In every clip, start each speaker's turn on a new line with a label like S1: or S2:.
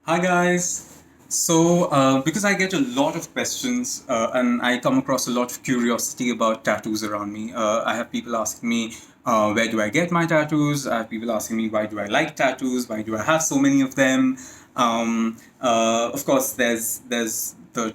S1: Hi guys. Because I get a lot of questions and I come across a lot of curiosity about tattoos around me. I have people asking me, where do I get my tattoos? I have people asking me, why do I like tattoos? Why do I have so many of them? Of course, there's the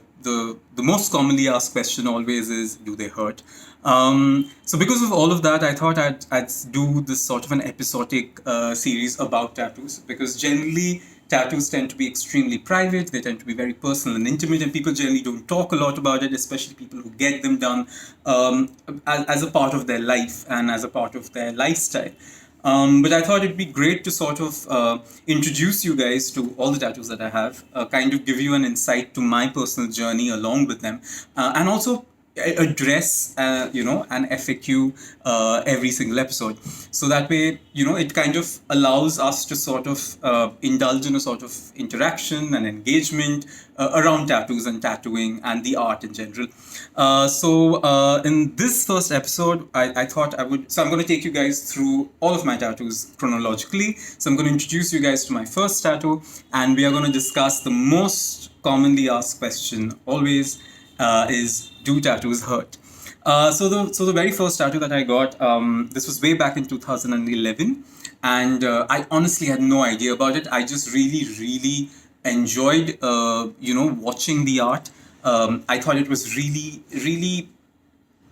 S1: most commonly asked question always is, do they hurt? So because of all of that, I thought I'd do this sort of an episodic series about tattoos because generally tattoos tend to be extremely private. They tend to be very personal and intimate, and people generally don't talk a lot about it, especially people who get them done as a part of their life and as a part of their lifestyle. But I thought it'd be great to sort of introduce you guys to all the tattoos that I have, kind of give you an insight to my personal journey along with them, and also address an FAQ every single episode, so that way it kind of allows us to sort of indulge in a sort of interaction and engagement around tattoos and tattooing and the art in general. In this first episode, I thought I would. So I'm going to take you guys through all of my tattoos chronologically. So I'm going to introduce you guys to my first tattoo, and we are going to discuss the most commonly asked question always, is, do tattoos hurt? So the very first tattoo that I got, this was way back in 2011, and I honestly had no idea about it. I just really enjoyed watching the art. I thought it was really,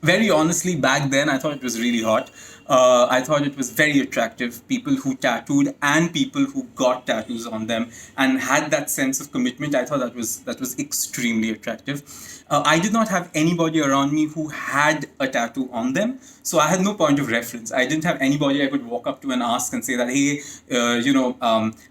S1: very honestly, back then I thought it was really hot. I thought it was very attractive. People who tattooed and people who got tattoos on them and had that sense of commitment. I thought that was extremely attractive. I did not have anybody around me who had a tattoo on them, so I had no point of reference. I didn't have anybody I could walk up to and ask and say that, hey,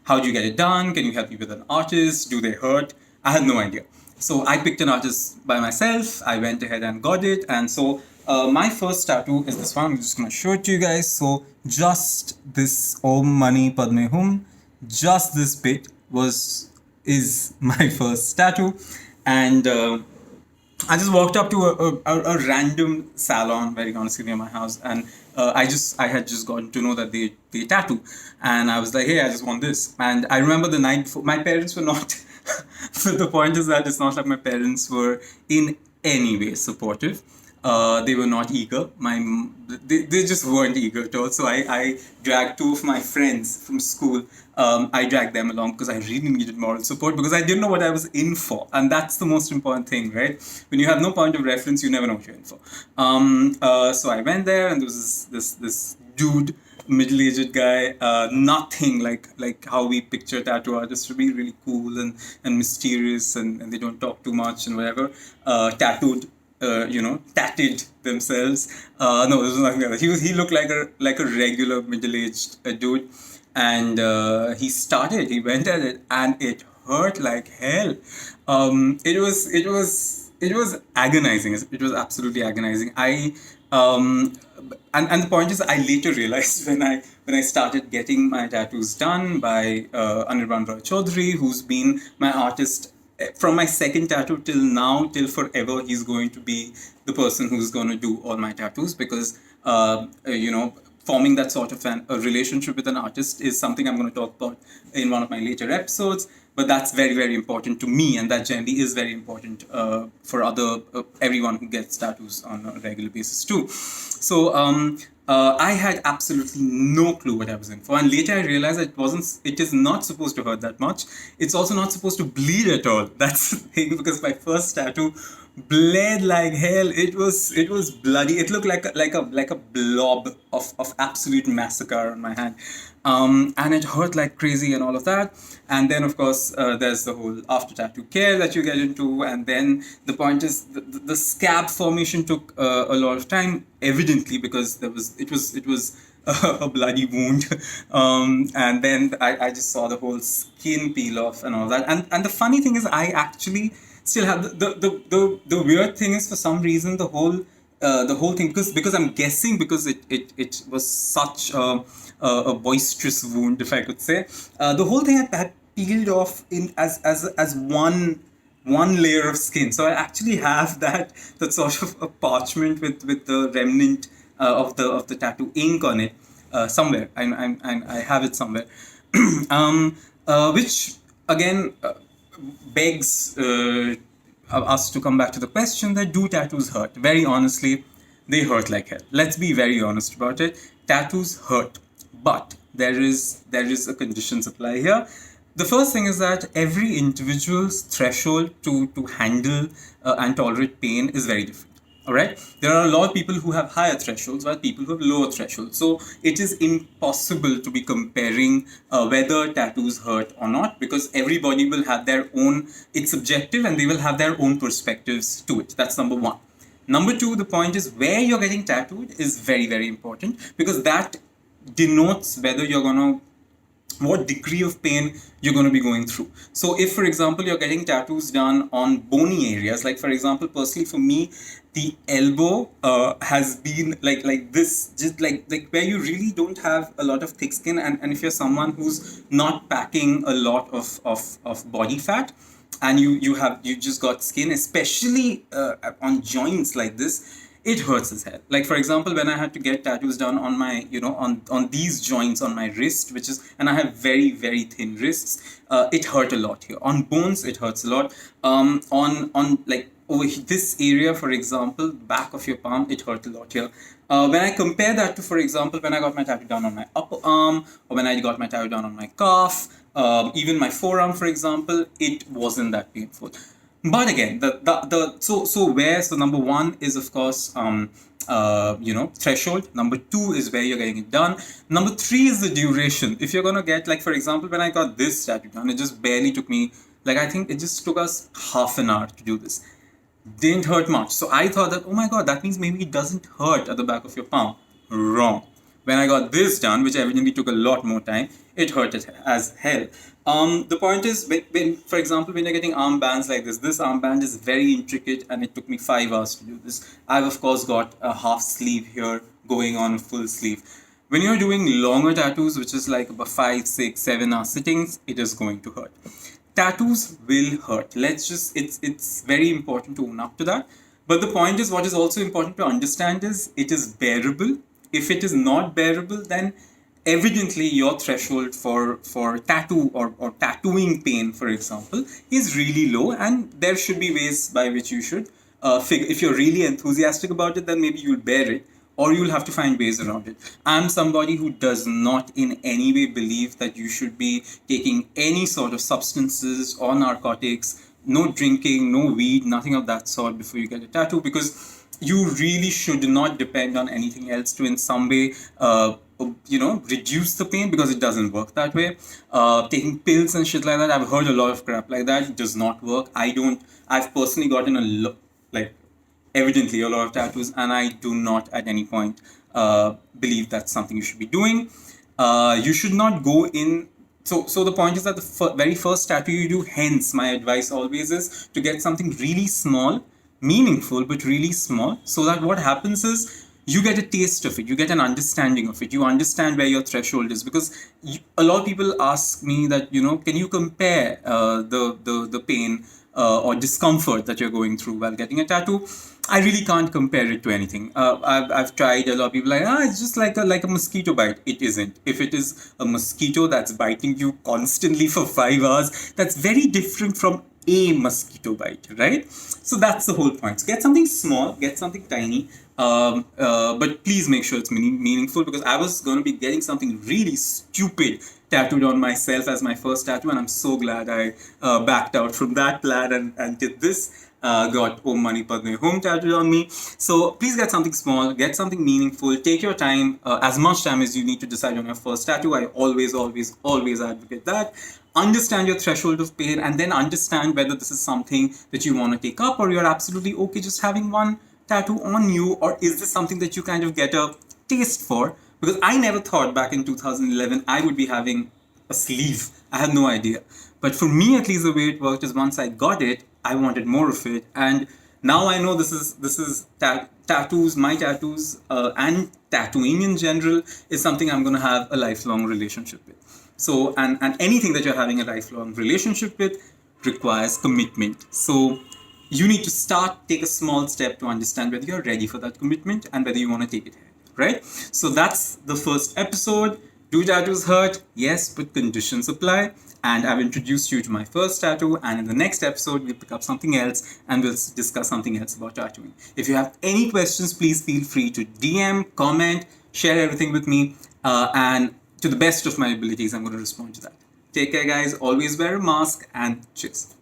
S1: how do you get it done? Can you help me with an artist? Do they hurt? I had no idea. So I picked an artist by myself. I went ahead and got it. And so my first tattoo is this one. I'm just going to show it to you guys. So just this Om Mani Padme Hum, just this bit is my first tattoo. And I just walked up to a random salon, very honestly, near my house, and I had just gotten to know that they tattoo, and I was like, hey, I just want this. And I remember the night before, my parents were not. But the point is that it's not like my parents were in any way supportive. They were not eager. They just weren't eager at all. So I dragged two of my friends from school. I dragged them along because I really needed moral support because I didn't know what I was in for, and that's the most important thing, right? When you have no point of reference, you never know what you're in for. So I went there, and there was this dude, middle-aged guy, nothing like how we picture tattoo artists to be, really cool and mysterious, and they don't talk too much and whatever. Tatted themselves. No, this was nothing like that. He looked like a regular middle-aged dude, and he went at it, and it hurt like hell. It was agonizing. It was absolutely agonizing. And the point is, I later realized when I started getting my tattoos done by Anirban Roy Chaudhary, who's been my artist from my second tattoo till now, till forever. He's going to be the person who's going to do all my tattoos because forming that sort of a relationship with an artist is something I'm going to talk about in one of my later episodes. But that's very, very important to me, and that generally is very important for everyone who gets tattoos on a regular basis too. So I had absolutely no clue what I was in for, and later I realized that it is not supposed to hurt that much. It's also not supposed to bleed at all. That's the thing, because my first tattoo bled like hell. It was bloody. It looked like a blob of absolute massacre on my hand, and it hurt like crazy and all of that. And then of course there's the whole after tattoo care that you get into, and then the point is the scab formation took a lot of time, evidently, because it was a bloody wound. And then I just saw the whole skin peel off and all that. And the funny thing is, I actually still have the weird thing is, for some reason, the whole thing, because I'm guessing, because it was such a boisterous wound, if I could say. The whole thing had peeled off in as one layer of skin. So I actually have that sort of a parchment with the remnant of the tattoo ink on it somewhere. I have it somewhere, which again begs us to come back to the question that do tattoos hurt? Very honestly, they hurt like hell. Let's be very honest about it. Tattoos hurt, but there is a conditions apply here. The first thing is that every individual's threshold to handle and tolerate pain is very different. All right, there are a lot of people who have higher thresholds while people who have lower thresholds, so it is impossible to be comparing whether tattoos hurt or not, because everybody will have their own, it's subjective, and they will have their own perspectives to it. That's number one. Number two, the point is where you're getting tattooed is very, very important, because that denotes whether you're going to, what degree of pain you're going to be going through. So if, for example, you're getting tattoos done on bony areas, like for example, personally for me, the elbow has been like this, just like where you really don't have a lot of thick skin, and if you're someone who's not packing a lot of body fat, and you just got skin, especially on joints like this, it hurts as hell. Like for example, when I had to get tattoos done on my, on these joints on my wrist, which is, and I have very, very thin wrists, it hurt a lot here. On bones, it hurts a lot. On like over this area, for example, back of your palm, it hurt a lot here. When I compare that to, for example, when I got my tattoo done on my upper arm, or when I got my tattoo done on my calf, even my forearm, for example, it wasn't that painful. But again, so number one is of course threshold. Number two is where you're getting it done. Number three is the duration. If you're gonna get, like for example, when I got this tattoo done, it just barely took me, like I think it just took us half an hour to do this. Didn't hurt much. So I thought that, oh my god, that means maybe it doesn't hurt at the back of your palm. Wrong. When I got this done, which evidently took a lot more time, it hurt as hell. The point is, when, for example, when you're getting armbands like this armband is very intricate, and it took me 5 hours to do this. I've of course got a half sleeve here going on a full sleeve. When you're doing longer tattoos, which is like about 5, 6, 7 hour sittings, it is going to hurt. Tattoos will hurt. It's very important to own up to that. But the point is, what is also important to understand is it is bearable. If it is not bearable, then evidently your threshold for tattoo or tattooing pain, for example, is really low, and there should be ways by which you should figure. If you're really enthusiastic about it, then maybe you'll bear it, or you'll have to find ways around it. I'm somebody who does not in any way believe that you should be taking any sort of substances or narcotics, no drinking, no weed, nothing of that sort before you get a tattoo, because you really should not depend on anything else to in some way reduce the pain, because it doesn't work that way. Taking pills and shit like that, I've heard a lot of crap like that. It does not work. I've personally gotten evidently a lot of tattoos, and I do not at any point believe that's something you should be doing. You should not go in. So the point is that the very first tattoo you do, hence my advice always is to get something really small, meaningful, but really small, so that what happens is you get a taste of it, you get an understanding of it, you understand where your threshold is. Because a lot of people ask me that, can you compare the pain or discomfort that you're going through while getting a tattoo? I really can't compare it to anything. I've tried. A lot of people are like, it's just like a mosquito bite. It isn't. If it is a mosquito that's biting you constantly for 5 hours, that's very different from a mosquito bite, right? So that's the whole point. So get something small, get something tiny, but please make sure it's meaningful, because I was going to be getting something really stupid tattooed on myself as my first tattoo, and I'm so glad I backed out from that plan and did this. Got Om Mani Padme Hum tattooed on me. So please get something small, get something meaningful, take your time, as much time as you need to decide on your first tattoo. I always advocate that. Understand your threshold of pain, and then understand whether this is something that you want to take up, or you're absolutely okay just having one tattoo on you, or is this something that you kind of get a taste for? Because I never thought back in 2011 I would be having a sleeve. I had no idea. But for me, at least, the way it worked is once I got it, I wanted more of it, and now I know this is tattoos, my tattoos, and tattooing in general is something I'm going to have a lifelong relationship with. So, and anything that you're having a lifelong relationship with requires commitment. So you need to take a small step to understand whether you're ready for that commitment and whether you want to take it ahead, right? So that's the first episode. Do tattoos hurt? Yes, but conditions apply. and I've introduced you to my first tattoo, and in the next episode we'll pick up something else and we'll discuss something else about tattooing. If you have any questions, please feel free to DM, comment, share everything with me, and to the best of my abilities I'm going to respond to that. Take care guys, always wear a mask, and cheers.